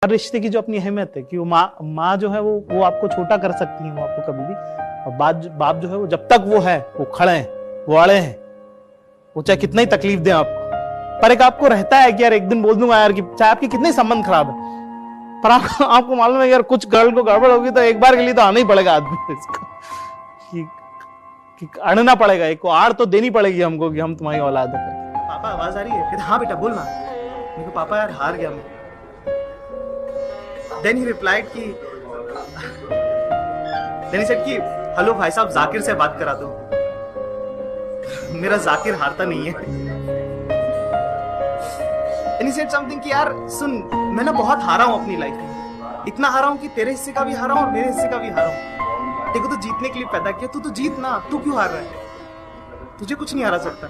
हर रिश्ते की जो अपनी अहमियत है कि वो माँ जो है वो आपको छोटा कर सकती है, वो आपको कभी भी। और बाप जो है वो जब तक वो है वो खड़े हैं, वो अड़े हैं, वो चाहे कितना ही तकलीफ दे आपको। पर एक आपको रहता है कि यार एक दिन बोल दूंगा यार कि चाहे आपके कितने संबंध खराब है, पर आपको मालूम है यार कुछ गर्ल को गड़बड़ होगी तो एक बार के लिए तो आना ही पड़ेगा आदमी इसको, कि अड़ना पड़ेगा, एक को आड़ तो देनी पड़ेगी हमको कि हम तुम्हारी औलाद है। पापा आवाज आ रही है? हाँ बेटा बोल ना। मेरे को पापा यार हार गया मैं। Then he replied कि Then he said कि हेलो भाई साहब, जाकिर से बात करा दो। मेरा जाकिर हारता नहीं है। Then he said something कि यार सुन, मैं ना बहुत हारा हूं अपनी लाइफ में, इतना हारा हूं कि तेरे हिस्से का भी हारा हूं और मेरे हिस्से का भी हारा हूं। देखो तो जीतने के लिए पैदा किया, तू तो जीत ना, तू क्यों हार रहा है? तुझे कुछ नहीं हरा सकता।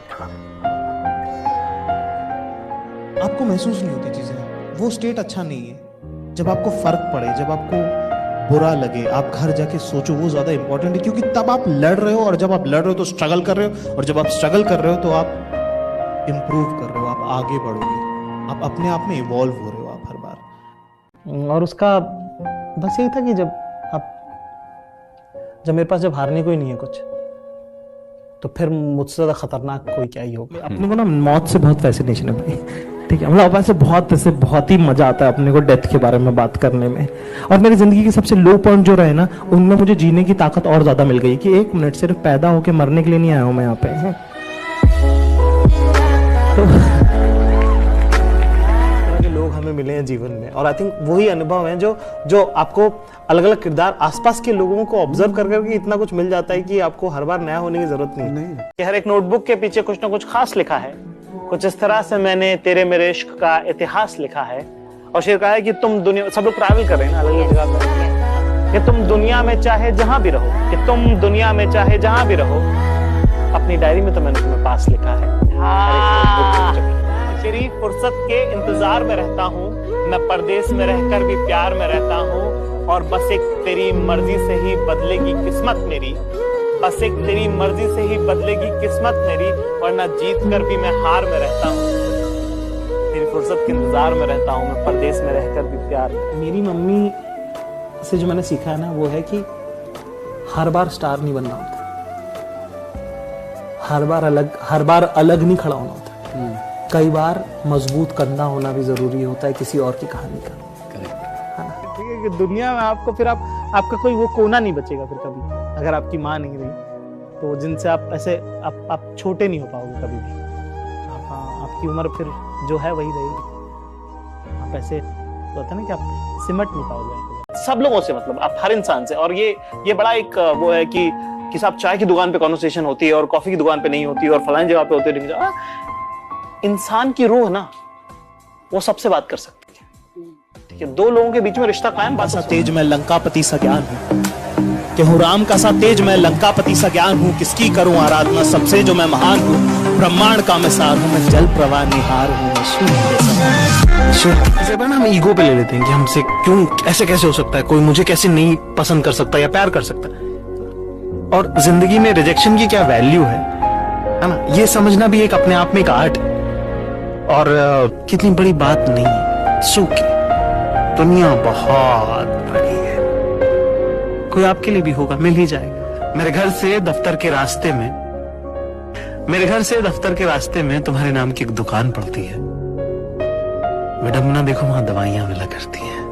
आपको महसूस नहीं होती चीजें, वो स्टेट अच्छा नहीं है। जब आपको फर्क पड़े, जब आपको बुरा लगे, आप घर जाके सोचो, वो ज्यादा इंपॉर्टेंट है। क्योंकि तब आप लड़ रहे हो, और जब आप लड़ रहे हो तो स्ट्रगल कर रहे हो, और जब आप स्ट्रगल कर रहे हो तो आप इंप्रूव कर रहे हो, आप आगे बढ़ोगे, आप अपने आप में इवॉल्व हो रहे हो आप हर बार। और उसका बस यही था कि जब मेरे पास जब हारने को ही नहीं है कुछ, तो फिर मुझसे ज्यादा खतरनाक कोई क्या ही होगा। अपने को ना मौत से बहुत फैसिनेशन है भाई, ठीक है। मतलब ऐसे बहुत ही मजा आता है अपने को डेथ के बारे में बात करने में। और मेरी जिंदगी के सबसे लो पॉइंट जो रहे ना, उनमें मुझे जीने की ताकत और ज्यादा मिल गई कि एक मिनट सिर्फ पैदा होके मरने के लिए नहीं आया हूं मैं यहाँ पे। तो लोग हमें मिले हैं जीवन में, और आई थिंक वही अनुभव है जो आपको अलग अलग किरदार, आसपास के लोगों को ऑब्जर्व कर करके इतना कुछ मिल जाता है कि आपको हर बार नया होने की जरूरत नहीं है। कि हर एक नोटबुक के पीछे कुछ ना कुछ खास लिखा है। कुछ इस तरह से मैंने तेरे मेरे इश्क का इतिहास लिखा है। और शेर कहा है कि तुम दुनिया, सब लोग ट्रैवल कर रहे हैं ना अलग अलग जगह पर, कि तुम दुनिया में चाहे जहां भी रहो, कि तुम दुनिया में चाहे जहां भी रहो, अपनी डायरी में तो मैंने तुम्हें पास लिखा है। तेरी फुर्सत के इंतजार में रहता हूँ मैं, परदेश में रहकर भी प्यार में रहता हूँ, और बस एक तेरी मर्जी से ही बदलेगी किस्मत मेरी, बस एक तेरी मर्जी से ही बदलेगी किस्मत मेरी, वरना जीत कर भी मैं हार में रहता हूँ। तेरी फुर्सत के इंतजार में रहता हूँ मैं, परदेश में रहकर भी प्यार में। मेरी मम्मी से जो मैंने सीखा है ना, वो है कि हर बार स्टार नहीं बनना होता, हर बार अलग नहीं खड़ा होना होता। कई बार मजबूत कंधा होना भी जरूरी होता है किसी और की कहानी का। ठीक है कि दुनिया में आपको फिर आपका कोई वो कोना नहीं बचेगा फिर कभी, अगर आपकी माँ नहीं रही तो, जिनसे आप ऐसे आप छोटे नहीं हो पाओगे कभी भी। आपकी उम्र फिर जो है वही रहेगी। आप ऐसे तो होता है ना कि आप सिमट नहीं पाओगे सब लोगों से, मतलब आप हर इंसान से। और ये बड़ा एक वो है कि साहब चाय की दुकान पे कॉन्वर्सेशन होती है और कॉफी की दुकान पे नहीं होती, और फलानी जगह पे होती है। इंसान की रूह ना वो सबसे बात कर सकती है। ठीक है, दो लोगों के बीच में रिश्ता कायम। बात तेज मैं लंकापति सा ज्ञान हूँ, कि हूँ राम का सा तेज मैं लंकापति सा ज्ञान हूँ, किसकी करूँ आराधना सबसे जो मैं महान हूँ, ब्रह्मांड का मैं सार हूँ, मैं जल प्रवाह निहार हूँ, मैं हम ईगो पे ले लेते हैं कि हमसे क्यों ऐसे कैसे हो सकता है, कोई मुझे कैसे नहीं पसंद कर सकता या प्यार कर सकता। और जिंदगी में रिजेक्शन की क्या वैल्यू है ना, ये समझना भी एक अपने आप में एक आर्ट है। और कितनी बड़ी बात नहीं है, सुखी दुनिया बहुत बड़ी है, कोई आपके लिए भी होगा, मिल ही जाएगा। मेरे घर से दफ्तर के रास्ते में तुम्हारे नाम की एक दुकान पड़ती है। विडम्बना देखो, वहां दवाइयां मिला करती हैं।